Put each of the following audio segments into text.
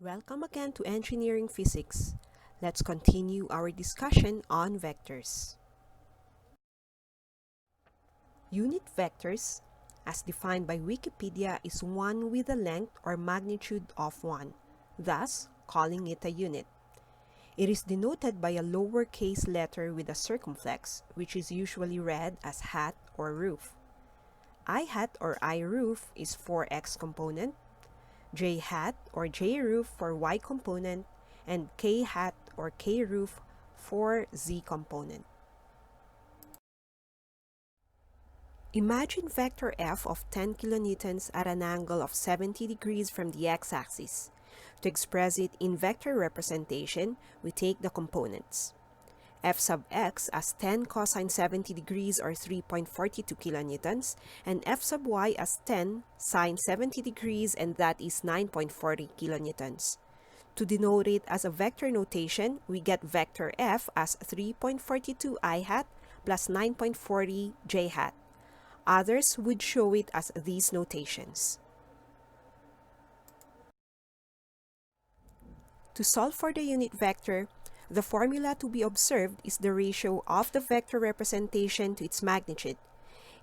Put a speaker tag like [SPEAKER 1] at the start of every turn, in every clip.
[SPEAKER 1] Welcome again to Engineering Physics. Let's continue our discussion on vectors. Unit vectors, as defined by Wikipedia, is one with a length or magnitude of 1, thus calling it a unit. It is denoted by a lowercase letter with a circumflex, which is usually read as hat or roof. I hat or I roof is for x component, J hat or J roof for y component, and K hat or K roof for z component. Imagine vector F of 10 kilonewtons at an angle of 70 degrees from the x-axis. To express it in vector representation, we take the components. F sub x as 10 cosine 70 degrees or 3.42 kilonewtons, and F sub y as 10 sine 70 degrees, and that is 9.40 kilonewtons. To denote it as a vector notation, we get vector F as 3.42 I hat plus 9.40 j hat. Others would show it as these notations. To solve for the unit vector, the formula to be observed is the ratio of the vector representation to its magnitude.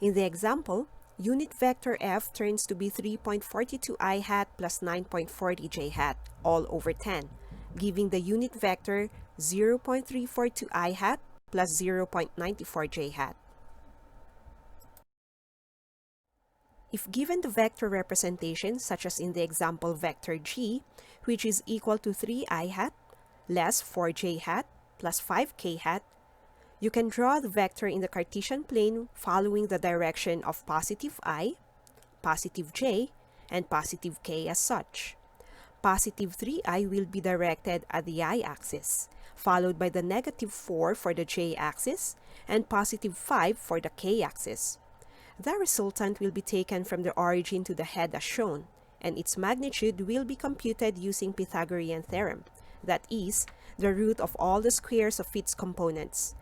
[SPEAKER 1] In the example, unit vector F turns to be 3.42 I hat plus 9.40 j hat all over 10, giving the unit vector 0.342 I hat plus 0.94 j hat. If given the vector representation, such as in the example vector G, which is equal to 3 I hat less 4j hat plus 5k hat, you can draw the vector in the Cartesian plane following the direction of positive I, positive j, and positive k as such. Positive 3i will be directed at the I-axis, followed by the negative 4 for the j-axis, and positive 5 for the k-axis. The resultant will be taken from the origin to the head as shown, and its magnitude will be computed using Pythagorean theorem, that is, the root of all the squares of its components.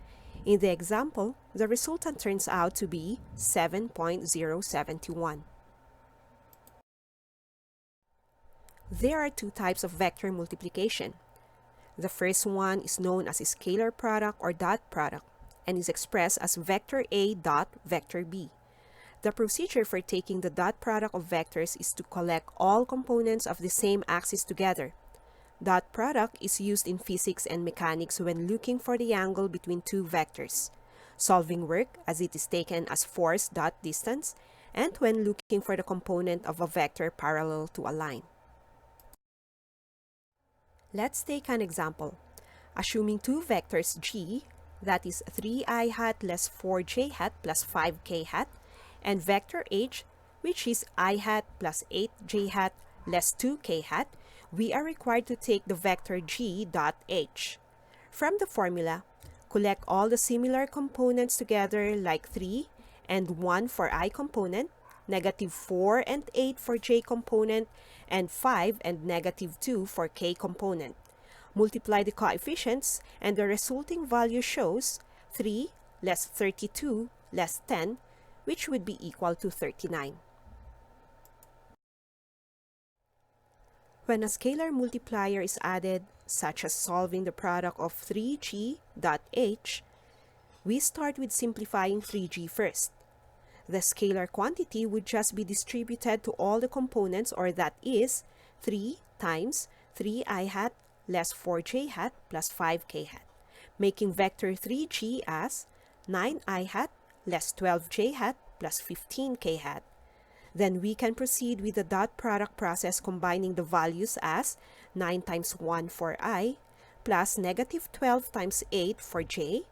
[SPEAKER 1] In the example, the resultant turns out to be 7.071. There are two types of vector multiplication. The first one is known as a scalar product or dot product, and is expressed as vector A dot vector B. The procedure for taking the dot product of vectors is to collect all components of the same axis together. Dot product is used in physics and mechanics when looking for the angle between two vectors, solving work as it is taken as force dot distance, and when looking for the component of a vector parallel to a line. Let's take an example. Assuming two vectors G, that is 3i hat less 4j hat plus 5k hat, and vector H, which is I hat plus 8j hat less 2k hat, we are required to take the vector G dot H. From the formula, collect all the similar components together like 3 and 1 for I component, negative 4 and 8 for J component, and 5 and negative 2 for K component. Multiply the coefficients, and the resulting value shows 3 less 32 less 10, which would be equal to 39. When a scalar multiplier is added, such as solving the product of 3g dot h, we start with simplifying 3g first. The scalar quantity would just be distributed to all the components, or that is 3 times 3i hat less 4j hat plus 5k hat, making vector 3g as 9i hat less 12j hat plus 15k hat. Then we can proceed with the dot product process, combining the values as 9 times 1 for I, plus negative 12 times 8 for j,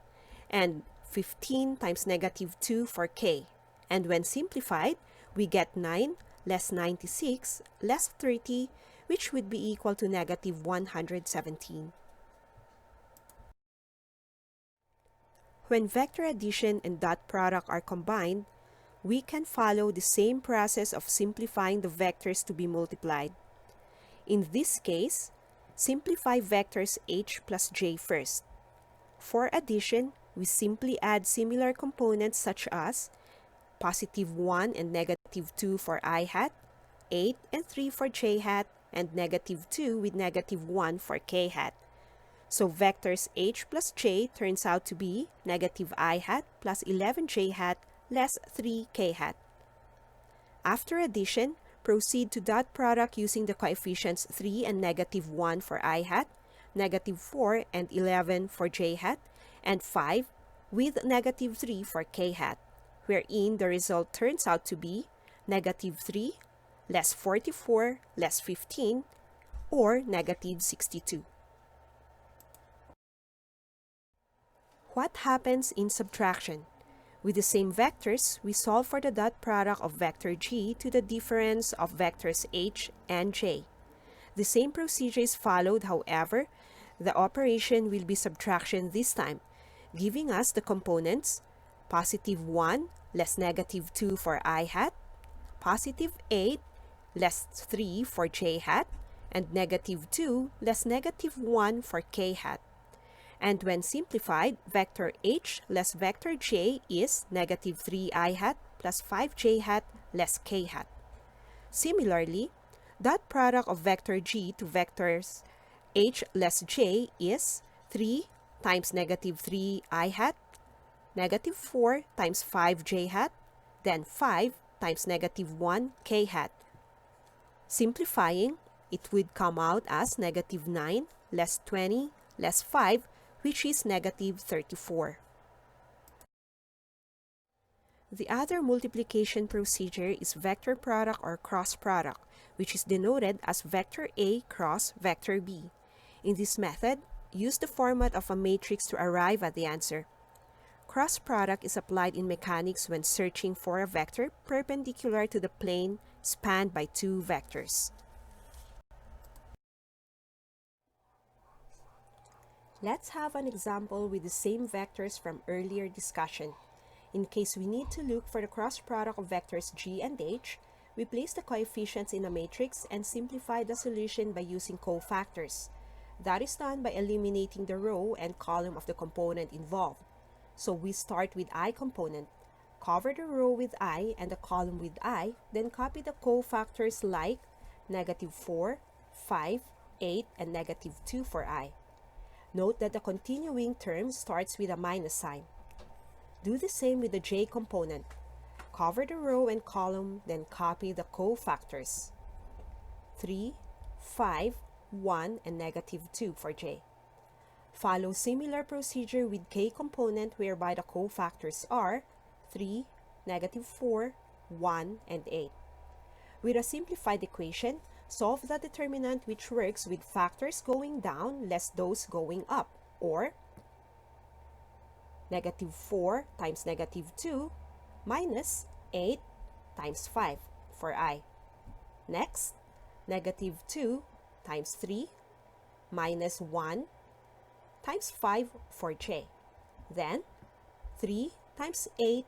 [SPEAKER 1] and 15 times negative 2 for k. And when simplified, we get 9 less 96 less 30, which would be equal to negative 117. When vector addition and dot product are combined, we can follow the same process of simplifying the vectors to be multiplied. In this case, simplify vectors h plus j first. For addition, we simply add similar components such as positive 1 and negative 2 for I hat, 8 and 3 for j hat, and negative 2 with negative 1 for k hat. So vectors h plus j turns out to be negative I hat plus 11j hat less 3k hat. After addition, proceed to dot product using the coefficients 3 and negative 1 for I hat, negative 4 and 11 for j hat, and 5 with negative 3 for k hat, wherein the result turns out to be negative 3 less 44 less 15, or negative 62. What happens in subtraction? With the same vectors, we solve for the dot product of vector g to the difference of vectors h and j. The same procedure is followed, however, the operation will be subtraction this time, giving us the components positive 1 less negative 2 for I hat, positive 8 less 3 for j hat, and negative 2 less negative 1 for k hat. And when simplified, vector h less vector j is negative 3i hat plus 5j hat less k hat. Similarly, dot product of vector g to vectors h less j is 3 times negative 3i hat, negative 4 times 5j hat, then 5 times negative 1k hat. Simplifying, it would come out as negative 9 less 20 less 5, which is negative 34. The other multiplication procedure is vector product or cross product, which is denoted as vector A cross vector B. In this method, use the format of a matrix to arrive at the answer. Cross product is applied in mechanics when searching for a vector perpendicular to the plane spanned by two vectors. Let's have an example with the same vectors from earlier discussion. In case we need to look for the cross product of vectors g and h, we place the coefficients in a matrix and simplify the solution by using cofactors. That is done by eliminating the row and column of the component involved. So we start with I component, cover the row with I and the column with I, then copy the cofactors like negative 4, 5, 8, and negative 2 for I. Note that the continuing term starts with a minus sign. Do the same with the j component. Cover the row and column, then copy the cofactors 3, 5, 1, and negative 2 for j. Follow similar procedure with k component whereby the cofactors are 3, negative 4, 1, and 8. With a simplified equation, solve the determinant which works with factors going down less those going up, or negative 4 times negative 2 minus 8 times 5 for I. Next, negative 2 times 3 minus 1 times 5 for j. Then, 3 times 8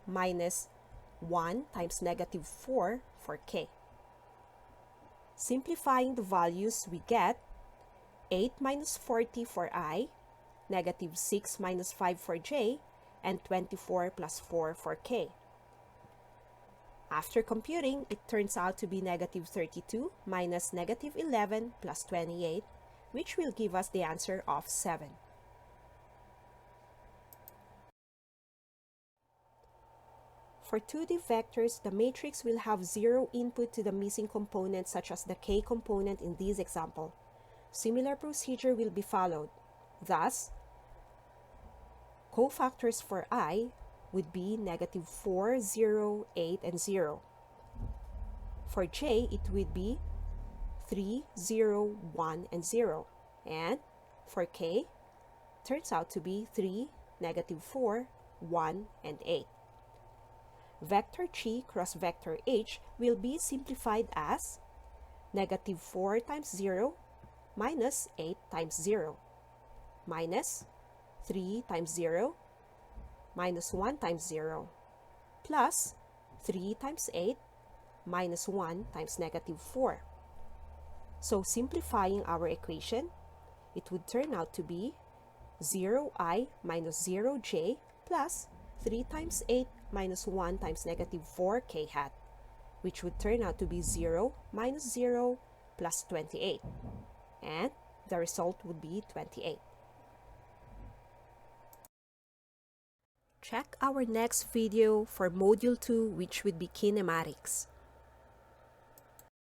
[SPEAKER 1] minus 1 times negative 4 for k. Simplifying the values, we get 8 minus 40 for I, negative 6 minus 5 for j, and 24 plus 4 for k. After computing, it turns out to be negative 32 minus negative 11 plus 28, which will give us the answer of 7. For 2D vectors, the matrix will have 0 input to the missing components such as the k component in this example. Similar procedure will be followed. Thus, cofactors for I would be negative 4, 0, 8, and 0. For j, it would be 3, 0, 1, and 0. And for k, turns out to be 3, negative 4, 1, and 8. Vector g cross vector h will be simplified as negative 4 times 0 minus 8 times 0 minus 3 times 0 minus 1 times 0 plus 3 times 8 minus 1 times negative 4. So simplifying our equation, it would turn out to be 0i minus 0j plus 3 times 8 minus 1 times negative 4k hat, which would turn out to be 0 minus 0 plus 28. And the result would be 28. Check our next video for Module 2, which would be kinematics.